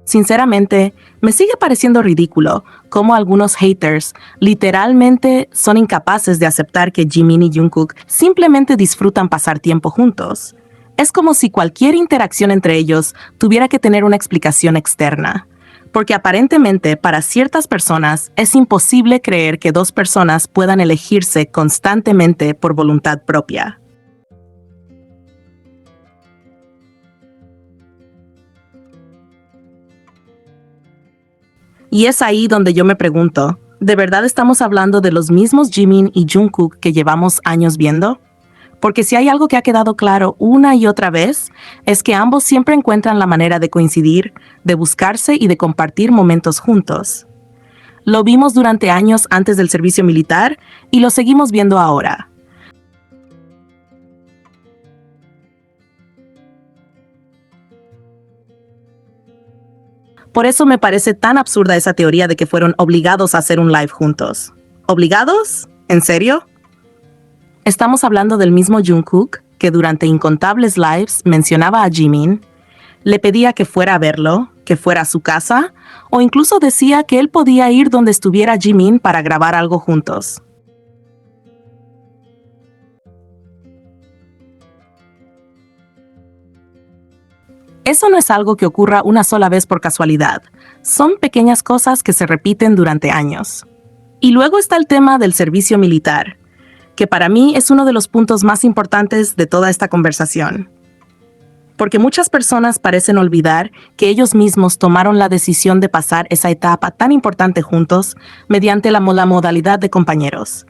Sinceramente, me sigue pareciendo ridículo cómo algunos haters literalmente son incapaces de aceptar que Jimin y Jungkook simplemente disfrutan pasar tiempo juntos. Es como si cualquier interacción entre ellos tuviera que tener una explicación externa. Porque aparentemente para ciertas personas es imposible creer que dos personas puedan elegirse constantemente por voluntad propia. Y es ahí donde yo me pregunto, ¿de verdad estamos hablando de los mismos Jimin y Jungkook que llevamos años viendo? Porque si hay algo que ha quedado claro una y otra vez, es que ambos siempre encuentran la manera de coincidir, de buscarse y de compartir momentos juntos. Lo vimos durante años antes del servicio militar y lo seguimos viendo ahora. Por eso me parece tan absurda esa teoría de que fueron obligados a hacer un live juntos. ¿Obligados? ¿En serio? Estamos hablando del mismo Jungkook, que durante incontables lives mencionaba a Jimin, le pedía que fuera a verlo, que fuera a su casa, o incluso decía que él podía ir donde estuviera Jimin para grabar algo juntos. Eso no es algo que ocurra una sola vez por casualidad. Son pequeñas cosas que se repiten durante años. Y luego está el tema del servicio militar, que para mí es uno de los puntos más importantes de toda esta conversación. Porque muchas personas parecen olvidar que ellos mismos tomaron la decisión de pasar esa etapa tan importante juntos mediante la modalidad de compañeros.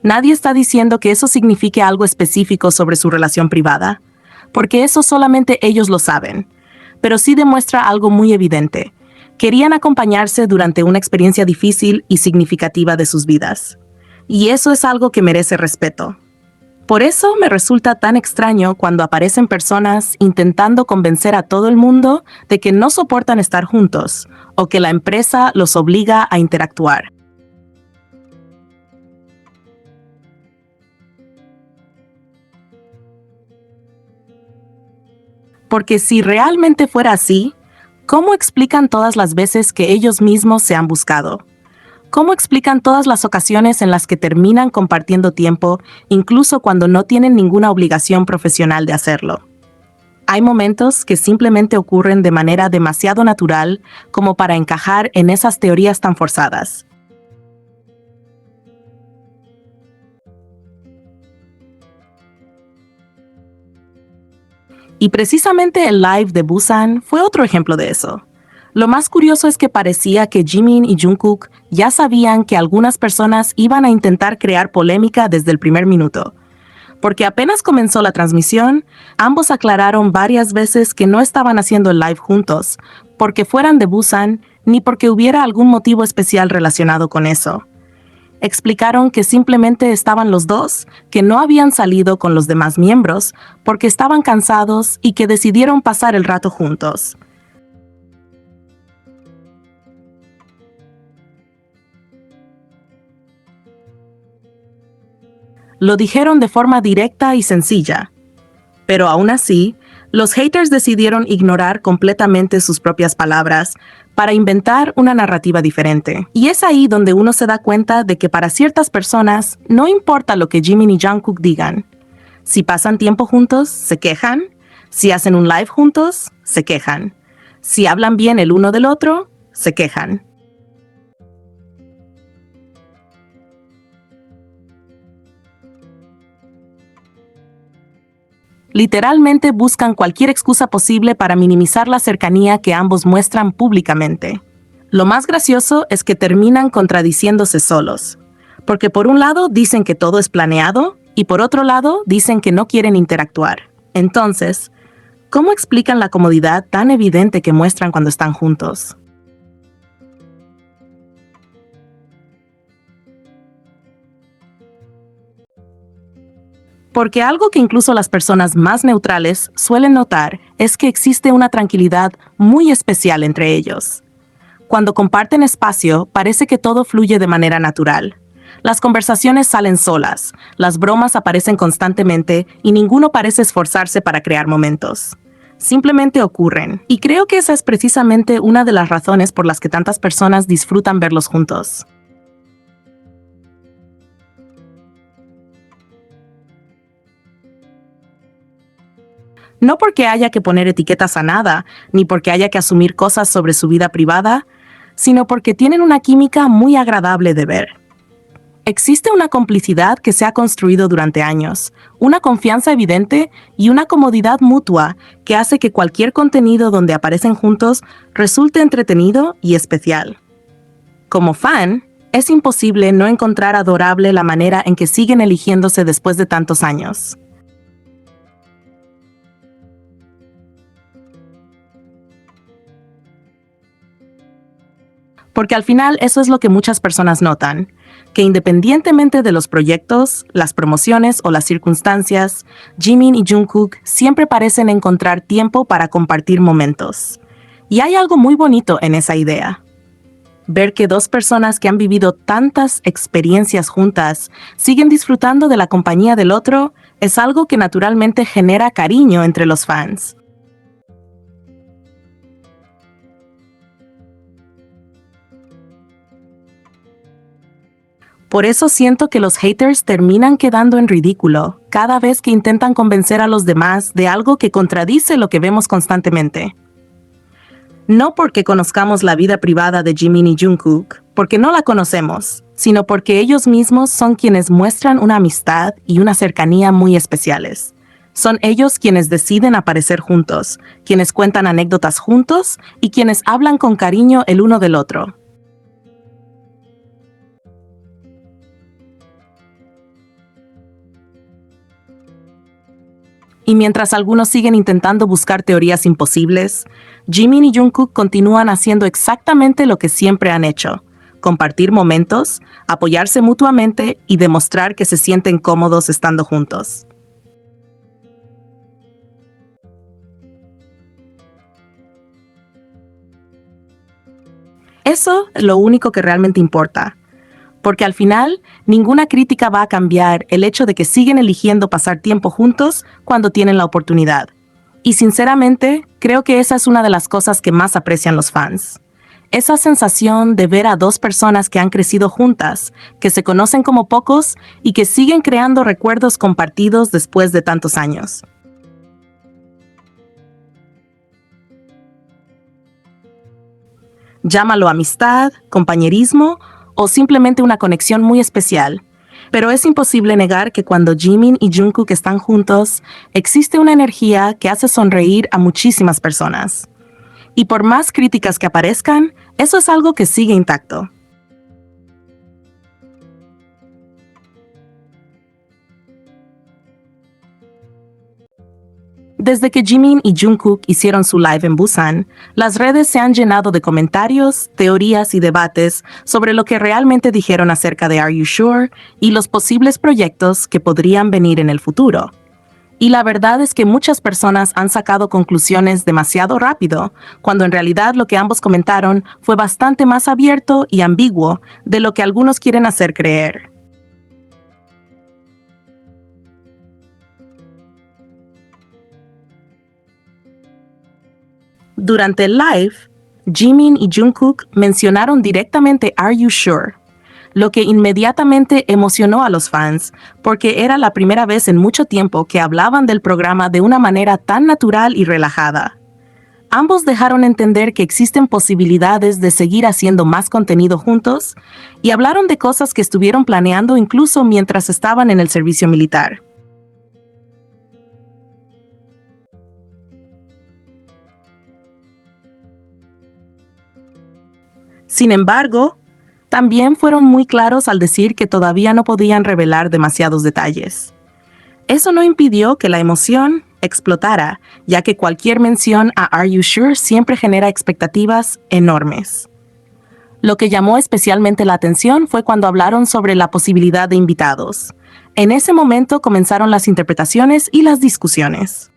Nadie está diciendo que eso signifique algo específico sobre su relación privada, porque eso solamente ellos lo saben, pero sí demuestra algo muy evidente. Querían acompañarse durante una experiencia difícil y significativa de sus vidas. Y eso es algo que merece respeto. Por eso me resulta tan extraño cuando aparecen personas intentando convencer a todo el mundo de que no soportan estar juntos o que la empresa los obliga a interactuar. Porque si realmente fuera así, ¿cómo explican todas las veces que ellos mismos se han buscado? ¿Cómo explican todas las ocasiones en las que terminan compartiendo tiempo, incluso cuando no tienen ninguna obligación profesional de hacerlo? Hay momentos que simplemente ocurren de manera demasiado natural como para encajar en esas teorías tan forzadas. Y precisamente el live de Busan fue otro ejemplo de eso. Lo más curioso es que parecía que Jimin y Jungkook ya sabían que algunas personas iban a intentar crear polémica desde el primer minuto. Porque apenas comenzó la transmisión, ambos aclararon varias veces que no estaban haciendo el live juntos, porque fueran de Busan, ni porque hubiera algún motivo especial relacionado con eso. Explicaron que simplemente estaban los dos, que no habían salido con los demás miembros, porque estaban cansados y que decidieron pasar el rato juntos. Lo dijeron de forma directa y sencilla. Pero aún así, los haters decidieron ignorar completamente sus propias palabras para inventar una narrativa diferente. Y es ahí donde uno se da cuenta de que para ciertas personas no importa lo que Jimin y Jungkook digan. Si pasan tiempo juntos, se quejan. Si hacen un live juntos, se quejan. Si hablan bien el uno del otro, se quejan. Literalmente buscan cualquier excusa posible para minimizar la cercanía que ambos muestran públicamente. Lo más gracioso es que terminan contradiciéndose solos, porque por un lado dicen que todo es planeado y por otro lado dicen que no quieren interactuar. Entonces, ¿cómo explican la comodidad tan evidente que muestran cuando están juntos? Porque algo que incluso las personas más neutrales suelen notar es que existe una tranquilidad muy especial entre ellos. Cuando comparten espacio, parece que todo fluye de manera natural. Las conversaciones salen solas, las bromas aparecen constantemente y ninguno parece esforzarse para crear momentos. Simplemente ocurren, y creo que esa es precisamente una de las razones por las que tantas personas disfrutan verlos juntos. No porque haya que poner etiquetas a nada, ni porque haya que asumir cosas sobre su vida privada, sino porque tienen una química muy agradable de ver. Existe una complicidad que se ha construido durante años, una confianza evidente y una comodidad mutua que hace que cualquier contenido donde aparecen juntos resulte entretenido y especial. Como fan, es imposible no encontrar adorable la manera en que siguen eligiéndose después de tantos años. Porque al final eso es lo que muchas personas notan, que independientemente de los proyectos, las promociones o las circunstancias, Jimin y Jungkook siempre parecen encontrar tiempo para compartir momentos. Y hay algo muy bonito en esa idea. Ver que dos personas que han vivido tantas experiencias juntas siguen disfrutando de la compañía del otro es algo que naturalmente genera cariño entre los fans. Por eso siento que los haters terminan quedando en ridículo cada vez que intentan convencer a los demás de algo que contradice lo que vemos constantemente. No porque conozcamos la vida privada de Jimin y Jungkook, porque no la conocemos, sino porque ellos mismos son quienes muestran una amistad y una cercanía muy especiales. Son ellos quienes deciden aparecer juntos, quienes cuentan anécdotas juntos y quienes hablan con cariño el uno del otro. Y mientras algunos siguen intentando buscar teorías imposibles, Jimin y Jungkook continúan haciendo exactamente lo que siempre han hecho: compartir momentos, apoyarse mutuamente y demostrar que se sienten cómodos estando juntos. Eso es lo único que realmente importa, porque al final ninguna crítica va a cambiar el hecho de que siguen eligiendo pasar tiempo juntos cuando tienen la oportunidad. Y sinceramente, creo que esa es una de las cosas que más aprecian los fans. Esa sensación de ver a dos personas que han crecido juntas, que se conocen como pocos y que siguen creando recuerdos compartidos después de tantos años. Llámalo amistad, compañerismo o simplemente una conexión muy especial. Pero es imposible negar que cuando Jimin y Jungkook están juntos, existe una energía que hace sonreír a muchísimas personas. Y por más críticas que aparezcan, eso es algo que sigue intacto. Desde que Jimin y Jungkook hicieron su live en Busan, las redes se han llenado de comentarios, teorías y debates sobre lo que realmente dijeron acerca de Are You Sure y los posibles proyectos que podrían venir en el futuro. Y la verdad es que muchas personas han sacado conclusiones demasiado rápido, cuando en realidad lo que ambos comentaron fue bastante más abierto y ambiguo de lo que algunos quieren hacer creer. Durante el live, Jimin y Jungkook mencionaron directamente Are You Sure, lo que inmediatamente emocionó a los fans, porque era la primera vez en mucho tiempo que hablaban del programa de una manera tan natural y relajada. Ambos dejaron entender que existen posibilidades de seguir haciendo más contenido juntos y hablaron de cosas que estuvieron planeando incluso mientras estaban en el servicio militar. Sin embargo, también fueron muy claros al decir que todavía no podían revelar demasiados detalles. Eso no impidió que la emoción explotara, ya que cualquier mención a Are You Sure siempre genera expectativas enormes. Lo que llamó especialmente la atención fue cuando hablaron sobre la posibilidad de invitados. En ese momento comenzaron las interpretaciones y las discusiones.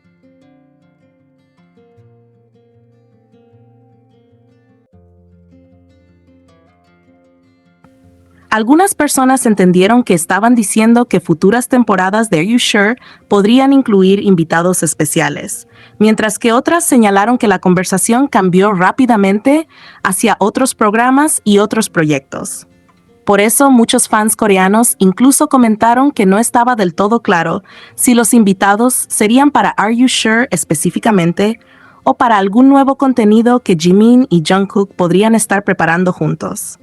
Algunas personas entendieron que estaban diciendo que futuras temporadas de Are You Sure podrían incluir invitados especiales, mientras que otras señalaron que la conversación cambió rápidamente hacia otros programas y otros proyectos. Por eso muchos fans coreanos incluso comentaron que no estaba del todo claro si los invitados serían para Are You Sure específicamente o para algún nuevo contenido que Jimin y Jungkook podrían estar preparando juntos.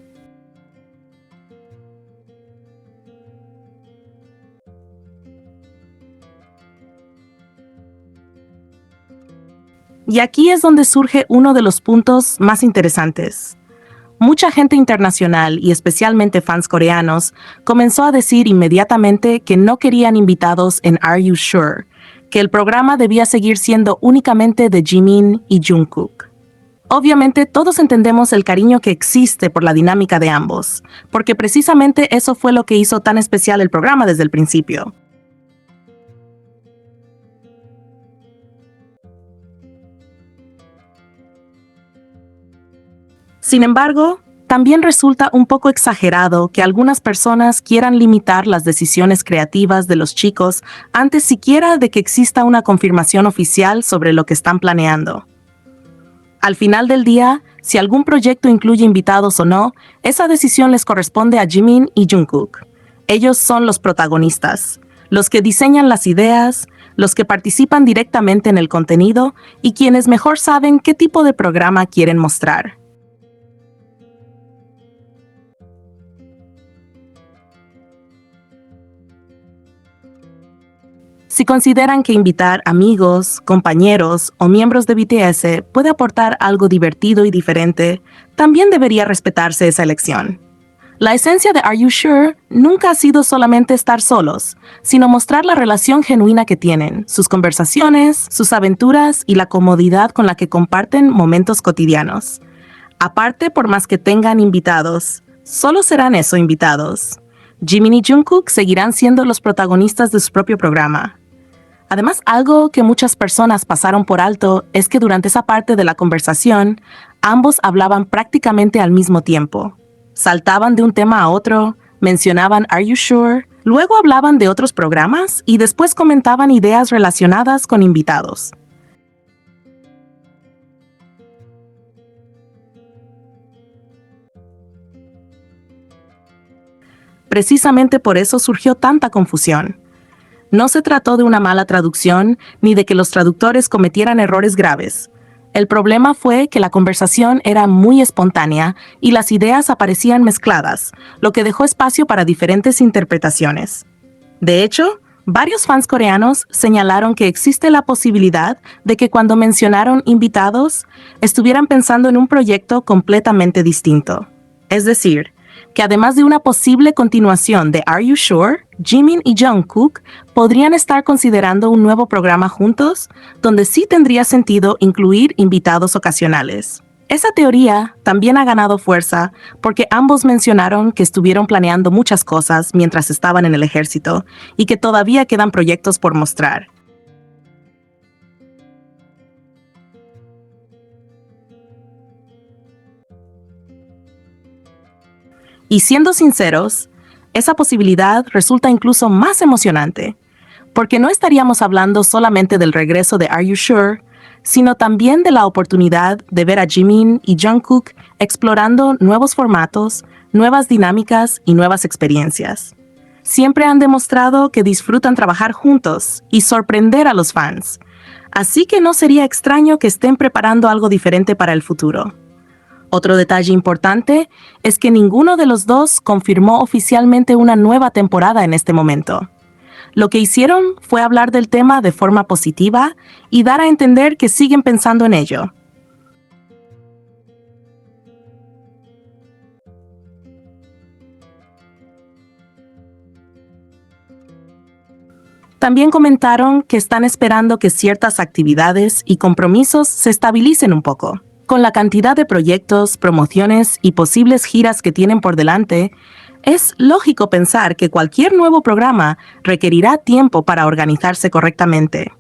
Y aquí es donde surge uno de los puntos más interesantes. Mucha gente internacional y especialmente fans coreanos comenzó a decir inmediatamente que no querían invitados en Are You Sure, que el programa debía seguir siendo únicamente de Jimin y Jungkook. Obviamente todos entendemos el cariño que existe por la dinámica de ambos, porque precisamente eso fue lo que hizo tan especial el programa desde el principio. Sin embargo, también resulta un poco exagerado que algunas personas quieran limitar las decisiones creativas de los chicos antes siquiera de que exista una confirmación oficial sobre lo que están planeando. Al final del día, si algún proyecto incluye invitados o no, esa decisión les corresponde a Jimin y Jungkook. Ellos son los protagonistas, los que diseñan las ideas, los que participan directamente en el contenido y quienes mejor saben qué tipo de programa quieren mostrar. Si consideran que invitar amigos, compañeros o miembros de BTS puede aportar algo divertido y diferente, también debería respetarse esa elección. La esencia de Are You Sure nunca ha sido solamente estar solos, sino mostrar la relación genuina que tienen, sus conversaciones, sus aventuras y la comodidad con la que comparten momentos cotidianos. Aparte, por más que tengan invitados, solo serán eso, invitados. Jimin y Jungkook seguirán siendo los protagonistas de su propio programa. Además, algo que muchas personas pasaron por alto es que durante esa parte de la conversación, ambos hablaban prácticamente al mismo tiempo. Saltaban de un tema a otro, mencionaban Are You Sure, luego hablaban de otros programas y después comentaban ideas relacionadas con invitados. Precisamente por eso surgió tanta confusión. No se trató de una mala traducción ni de que los traductores cometieran errores graves. El problema fue que la conversación era muy espontánea y las ideas aparecían mezcladas, lo que dejó espacio para diferentes interpretaciones. De hecho, varios fans coreanos señalaron que existe la posibilidad de que cuando mencionaron invitados, estuvieran pensando en un proyecto completamente distinto. Es decir, que además de una posible continuación de Are You Sure, Jimin y Jungkook podrían estar considerando un nuevo programa juntos, donde sí tendría sentido incluir invitados ocasionales. Esa teoría también ha ganado fuerza porque ambos mencionaron que estuvieron planeando muchas cosas mientras estaban en el ejército y que todavía quedan proyectos por mostrar. Y siendo sinceros, esa posibilidad resulta incluso más emocionante, porque no estaríamos hablando solamente del regreso de Are You Sure, sino también de la oportunidad de ver a Jimin y Jungkook explorando nuevos formatos, nuevas dinámicas y nuevas experiencias. Siempre han demostrado que disfrutan trabajar juntos y sorprender a los fans, así que no sería extraño que estén preparando algo diferente para el futuro. Otro detalle importante es que ninguno de los dos confirmó oficialmente una nueva temporada en este momento. Lo que hicieron fue hablar del tema de forma positiva y dar a entender que siguen pensando en ello. También comentaron que están esperando que ciertas actividades y compromisos se estabilicen un poco. Con la cantidad de proyectos, promociones y posibles giras que tienen por delante, es lógico pensar que cualquier nuevo programa requerirá tiempo para organizarse correctamente.